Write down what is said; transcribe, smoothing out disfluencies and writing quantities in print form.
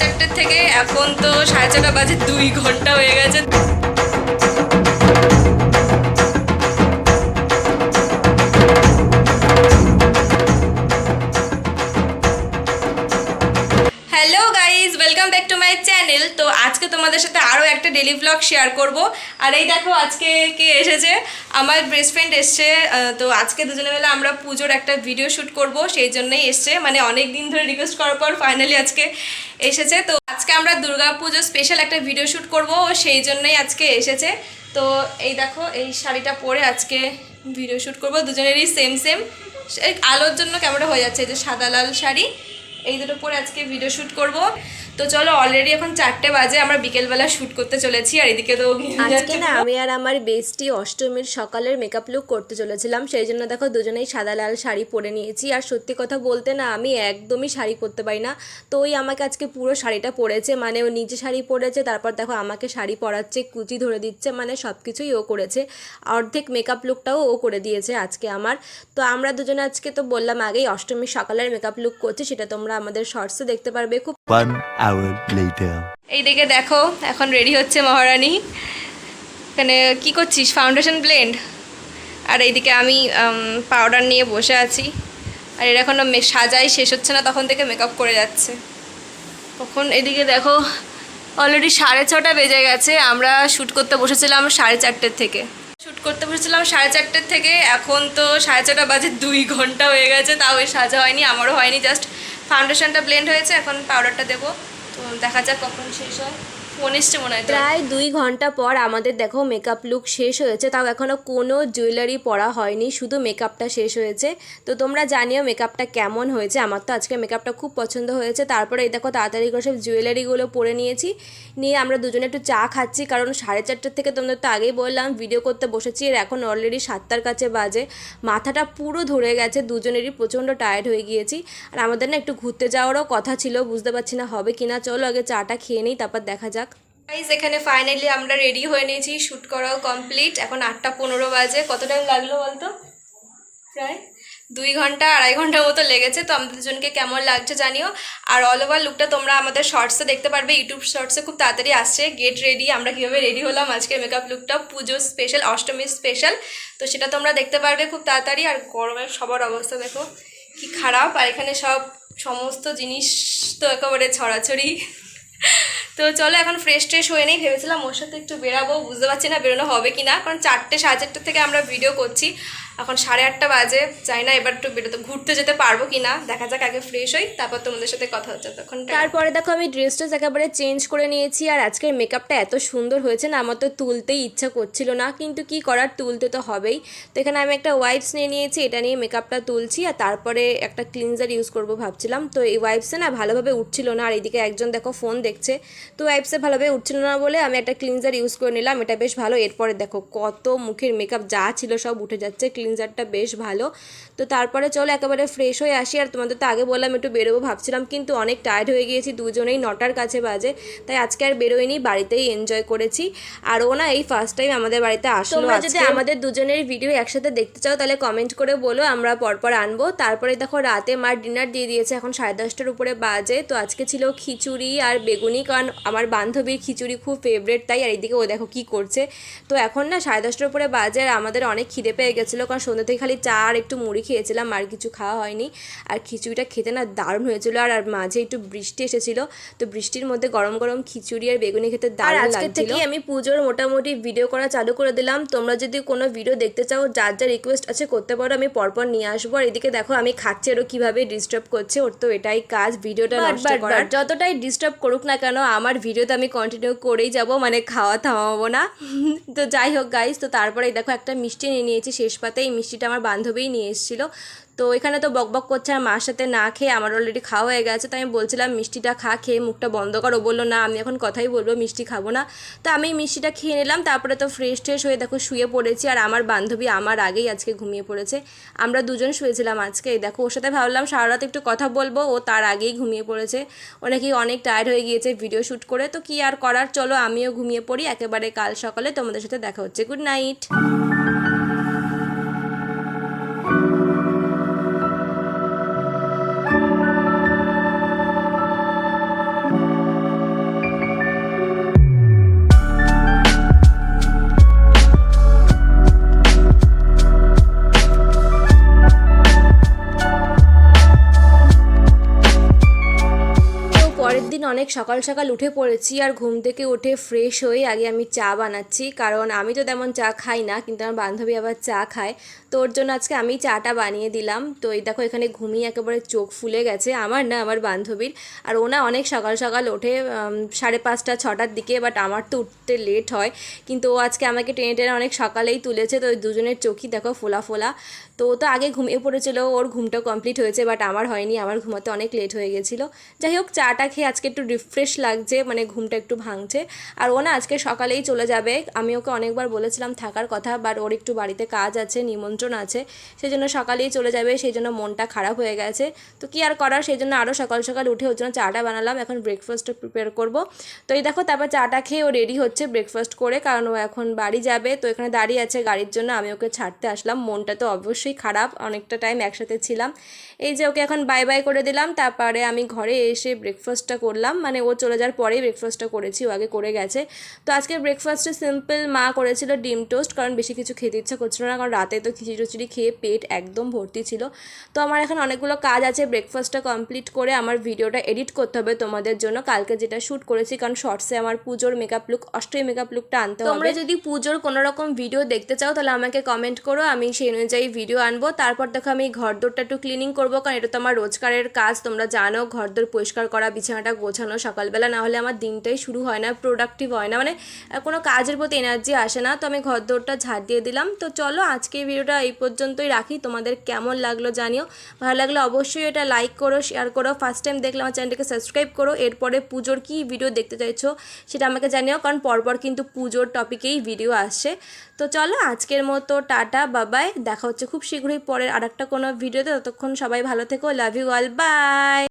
4:30 থেকে এখন তো 4:30 বাজে, 2 ঘন্টা হয়ে গেছে। Hello guys, welcome back to my channel. তো আজকে তোমাদের সাথে আরও একটা ডেলি ব্লগ শেয়ার করব। আর এই দেখো আজকে কে এসেছে, আমার বেস্ট ফ্রেন্ড এসছে। তো আজকে দুজনে মিলে আমরা পুজোর একটা ভিডিও শ্যুট করব, সেই জন্যই এসছে। মানে অনেক দিন ধরে রিকোয়েস্ট করার পর ফাইনালি আজকে এসেছে। তো আজকে আমরা দুর্গা পুজো স্পেশাল একটা ভিডিও শ্যুট করব, সেই জন্যই আজকে এসেছে। তো এই দেখো এই শাড়িটা পরে আজকে ভিডিও শ্যুট করব, দুজনেরই সেম সেম। আলোর জন্য কেমনটা হয়ে যাচ্ছে, এই যে সাদা লাল শাড়ি, এই দুটো পরে আজকে ভিডিও শ্যুট করব। তো চলো, অলরেডি এখন 4টে বাজে, আমরা বিকেলবেলা শ্যুট করতে চলেছি। আর এদিকে তো আজকে না আমি আর আমার বেস্টি অষ্টমীর সকালের মেকআপ লুক করতে চলেছিলাম, সেই জন্য দেখো দুজনেই সাদা লাল শাড়ি পরে নিয়েছি। আর সত্যি কথা বলতে না, আমি একদমই শাড়ি পরতে পারি না, তো ওই আমাকে আজকে পুরো শাড়িটা পরেছে। মানে ও নিজে শাড়ি পরেছে, তারপর দেখো আমাকে শাড়ি পরাচ্ছে, কুচি ধরে দিচ্ছে, মানে সব কিছুই ও করেছে। অর্ধেক মেকআপ লুকটাও ও করে দিয়েছে আজকে আমার। তো আমরা দুজনে আজকে তো বললাম আগেই অষ্টমীর সকালের মেকআপ লুক করছি, সেটা তোমরা আমাদের শর্টসে দেখতে পারবে। খুব 1 hour later. এইদিকে দেখো এখন রেডি হচ্ছে মহারানী। এখানে কি করছিস? Foundation blend. আর এইদিকে আমি পাউডার নিয়ে বসে আছি। আর এর এখনও সাজাই শেষ হচ্ছে না, তখন থেকে মেকআপ করে যাচ্ছে। তখন এদিকে দেখো অলরেডি 6:30 বেজে গেছে। আমরা শ্যুট করতে বসেছিলাম 4:30 থেকে। এখন তো 4:30 বাজে, 2 ঘন্টা হয়ে গেছে, তাও এই সাজা হয়নি, আমারও হয়নি। জাস্ট ফাউন্ডেশনটা ব্লেন্ড হয়েছে, এখন পাউডারটা দেবো। তো দেখা যাক কখন শেষ হয়। ফোন এসছে মনে হয়। প্রায় 2 ঘন্টা পর আমাদের দেখো মেকআপ লুক শেষ হয়েছে, তাও এখনও কোনো জুয়েলারি পরা হয়নি, শুধু মেকআপটা শেষ হয়েছে। তো তোমরা জানিও মেকআপটা কেমন হয়েছে। আমার তো আজকে মেকআপটা খুব পছন্দ হয়েছে। তারপরে এই দেখো তাড়াতাড়ি করে সব জুয়েলারিগুলো পরে নিয়েছি, নিয়ে আমরা দুজনে একটু চা খাচ্ছি, কারণ 4:30 থেকে তোমাদের তো আগেই বললাম ভিডিও করতে বসেছি। আর এখন অলরেডি 7টার কাছে বাজে, মাথাটা পুরো ধরে গেছে, দুজনেরই প্রচণ্ড টায়ার্ড হয়ে গিয়েছি। আর আমাদের না একটু ঘুরতে যাওয়ারও কথা ছিল, বুঝতে পারছি না হবে কিনা। চলো আগে চাটা খেয়ে নিই, তারপর দেখা যাক। গাইস, এখানে ফাইনালি আমরা রেডি হয়ে নিয়েছি, শ্যুট করাও কমপ্লিট। এখন 8:15 বাজে। কত টাইম লাগলো বলতো? প্রায় 2 ঘন্টা 2.5 ঘন্টার মতো লেগেছে। তো আমাদের দুজনকে কেমন লাগছে জানিও। আর অল ওভার লুকটা তোমরা আমাদের শর্টসে দেখতে পারবে, ইউটিউব শর্টসে খুব তাড়াতাড়ি আসছে। গেট রেডি, আমরা কীভাবে রেডি হলাম আজকে মেকআপ লুকটা, পুজো স্পেশাল, অষ্টমী স্পেশাল। তো সেটা তোমরা দেখতে পারবে খুব তাড়াতাড়ি। আর গরমের সবার অবস্থা দেখো কি খারাপ। আর এখানে সমস্ত জিনিস তো একেবারে ছড়াছড়ি। তো চলো এখন ফ্রেশ ট্রেশ হয়ে নেই। ভেবেছিলাম ওর সাথে একটু বেরাবো, বুঝতে পারছি না বেরোনো হবে কি না, কারণ 4টে 4:30 থেকে আমরা ভিডিও করছি, এখন 8:30 বাজে। চাই না এবার একটু বেরোতে, ঘুরতে যেতে পারবো কি না দেখা যাক। আগে ফ্রেশ হই, তারপর তোমাদের সাথে কথা হচ্ছে তখন। তারপরে দেখো আমি ড্রেসটা একেবারে চেঞ্জ করে নিয়েছি। আর আজকের মেকআপটা এত সুন্দর হয়েছে না, আমার তো তুলতেই ইচ্ছা করছিল না, কিন্তু কি করার, তুলতে তো হবেই। তো এখানে আমি একটা ওয়াইপস নিয়ে নিয়েছি, এটা নিয়ে মেকআপটা তুলছি। আর তারপরে একটা ক্লিনজার ইউজ করব ভাবছিলাম, তো এই ওয়াইপসে না ভালোভাবে উঠছিল না। আর এইদিকে একজন দেখো ফোন দেখছে, তো ওয়াইপসে ভালোভাবে উঠছিল না বলে আমি একটা ক্লিনজার ইউজ করে নিলাম, এটা বেশ ভালো। এরপরে দেখো কত মুখের মেকআপ যা ছিল সব উঠে যাচ্ছে, ক্লিনজারটা বেশ ভালো। তো তারপরে চলো একেবারে ফ্রেশ হয়ে আসি। আর তোমাদের তো আগে বললাম একটু বেরোবো ভাবছিলাম, কিন্তু অনেক টায়ার্ড হয়ে গিয়েছি দুজনেই, 9টার কাছে বাজে, তাই আজকে আর বেরোয়নি, বাড়িতেই এনজয় করেছি। আর ও না এই ফার্স্ট টাইম আমাদের বাড়িতে আসলো। তোমরা যদি আমাদের দুজনের ভিডিও একসাথে দেখতে চাও তাহলে কমেন্ট করে বলো, আমরা পরপর আনবো। তারপরে দেখো রাতে মার ডিনার দিয়ে দিয়েছে, এখন 10:30টার উপরে বাজে। তো আজকে ছিল খিচুড়ি আর বেগুনি, কারণ আমার বান্ধবীর খিচুড়ি খুব ফেভারেট, তাই। আর এইদিকে ও দেখো কি করছে। তো এখন না 10:30টার উপরে বাজে, আর আমাদের অনেক খিদে পেয়ে গেছিলো, কারণ সন্ধ্যে থেকে খালি চা আর একটু মুড়ি খেয়েছিলাম, আর কিছু খাওয়া হয়নি। আর খিচুড়িটা খেতে না দারুণ হয়েছিল। আর মাঝে একটু বৃষ্টি এসেছিল, তো বৃষ্টির মধ্যে গরম গরম খিচুড়ি আর বেগুনি খেতে দারুণ লাগছিল। আজকে থেকে আমি পুজোর মোটামুটি ভিডিও করা চালু করে দিলাম। তোমরা যদি কোনো ভিডিও দেখতে চাও, যার যা রিকোয়েস্ট আছে করতে পারো, আমি পরপর নিয়ে আসবো। আর এদিকে দেখো আমি খাচ্ছি, আরও কীভাবে ডিস্টার্ব করছে, ওর তো এটাই কাজ, ভিডিওটা নষ্ট করার। যতটাই ডিস্টার্ব করুক না কেন, আমার ভিডিওতে আমি কন্টিনিউ করেই যাব, মানে খাওয়া থামাবো না। তো যাই হোক গাইস, তো তারপরে দেখো একটা মিষ্টি নিয়ে নিয়েছি শেষ পাতে। এই মিষ্টিটা আমার বান্ধবীই নিয়ে এসেছিলো। তো এখানে তো বকবক করছে, আর মার সাথে না খেয়ে, আমার অলরেডি খাওয়া হয়ে গেছে, তো আমি বলছিলাম মিষ্টিটা খা, খেয়ে মুখটা বন্ধ করো। বললো না আমি এখন কথাই বলবো, মিষ্টি খাবো না। তো আমি মিষ্টিটা খেয়ে নিলাম, তারপরে তো ফ্রেশ ট্রেশ হয়ে দেখো শুয়ে পড়েছি। আর আমার বান্ধবী আমার আগেই আজকে ঘুমিয়ে পড়েছে, আমরা দুজন শুয়েছিলাম আজকে। এই দেখো ওর সাথে ভাবলাম সারা রাত একটু কথা বলবো, ও তার আগেই ঘুমিয়ে পড়েছে। ও নাকি অনেক টায়ার্ড হয়ে গিয়েছে ভিডিও শ্যুট করে। তো কি আর করার, চলো আমিও ঘুমিয়ে পড়ি। একেবারে কাল সকালে তোমাদের সাথে দেখা হচ্ছে। Good night. দিন অনেক সকাল সকাল উঠে পড়েছি আর ঘুম থেকে উঠে ফ্রেশ হয়ে আগে আমি চা বানাচ্ছি, কারণ আমি তো তেমন চা খাই না, কিন্তু আমার বান্ধবী আবার চা খায়, তো ওর জন্য আজকে আমি চাটা বানিয়ে দিলাম। তো এই দেখো এখানে ঘুমিয়ে একেবারে চোখ ফুলে গেছে, আমার না আমার বান্ধবীর। আর ও না অনেক সকাল সকাল ওঠে 5:30 6টার দিকে, বাট আমার তো উঠতে লেট হয়, কিন্তু ও আজকে আমাকে টেনে টেনে অনেক সকালেই তুলেছে। তো ওই দুজনের চোখই দেখো ফোলা ফোলা। তো ও তো আগে ঘুমিয়ে পড়েছিল, ওর ঘুমটা কমপ্লিট হয়েছে, বাট আমার হয়নি, আমার ঘুমাতে অনেক লেট হয়ে গেছিলো। যাই হোক চাটা খেয়ে আজকে একটু রিফ্রেশ লাগছে, মানে ঘুমটা একটু ভাঙছে। আর ও না আজকে সকালেই চলে যাবে, আমি ওকে অনেকবার বলেছিলাম থাকার কথা, বাট ওর একটু বাড়িতে কাজ আছে, নিমন্ত্রণ আছে, সেই জন্য সকালেই চলে যাবে, সেই জন্য মনটা খারাপ হয়ে গেছে। তো কি আর করার, সেই জন্য আরও সকাল সকাল উঠে ওর জন্য চাটা বানালাম, এখন ব্রেকফাস্টটা প্রিপেয়ার করব। তো এই দেখো তারপর চাটা খেয়ে ও রেডি হচ্ছে ব্রেকফাস্ট করে, কারণ ও এখন বাড়ি যাবে। তো এখানে দাঁড়িয়ে আছে গাড়ির জন্য, আমি ওকে ছাড়তে আসলাম। মনটা তো অবশ্যই খারাপ, অনেকটা টাইম একসাথে ছিলাম। এই যে ওকে এখন বাই বাই করে দিলাম, তারপরে আমি ঘরে এসে ব্রেকফাস্টটা করলাম, মানে ও চলে যাওয়ার পরেই ব্রেকফাস্টটা করেছি, ও আগে করে গেছে। তো আজকে ব্রেকফাস্টে সিম্পল মা করেছিল ডিম টোস্ট, কারণ বেশি কিছু খেতে ইচ্ছা করছিল না, কারণ রাতে তো খিচুড়ি টিচুড়ি খেয়ে পেট একদম ভর্তি ছিল। তো আমার এখন অনেকগুলো কাজ আছে, ব্রেকফাস্টটা কমপ্লিট করে আমার ভিডিওটা এডিট করতে হবে তোমাদের জন্য, কালকে যেটা শ্যুট করেছি, কারণ শর্টসে আমার পুজোর মেকআপ লুক, অষ্টমী মেকআপ লুকটা আনতে হবে। তোমরা যদি পুজোর কোনো রকম ভিডিও দেখতে চাও তাহলে আমাকে কমেন্ট করো, আমি সেই অনুযায়ী ভিডিও আনবো। তারপর দেখো আমি ঘরদোরটা একটু ক্লিনিং করবো, কারণ এটা তো আমার রোজকারের কাজ, তোমরা জানো ঘরদোর পরিষ্কার করা, বিছানাটা গোছানো সকালবেলা, না হলে আমার দিনটাই শুরু হয় না, প্রোডাক্টিভ হয় না, মানে কোনো কাজের প্রতি এনার্জি আসে না। তো আমি ঘরদোরটা ঝাড় দিয়ে দিলাম। তো চলো আজকে ভিডিওটা এই পর্যন্তই রাখি, তোমাদের কেমন লাগলো জানিও, ভালো লাগলে অবশ্যই এটা লাইক করো, শেয়ার করো, ফার্স্ট টাইম দেখলে আমার চ্যানেলটাকে সাবস্ক্রাইব করো। এরপরে পুজোর কি ভিডিও দেখতে চাইছো সেটা আমাকে জানিও, কারণ পরপর কিন্তু পুজোর টপিকেই ভিডিও আসছে। তো চলো আজকের মতো টাটা বাবাই, দেখা হচ্ছে খুব শীঘ্রই পরের আরেকটা কোনো ভিডিওতে। ততক্ষণ সবাই ভালো থেকো, লাভ ইউ অল, বাই।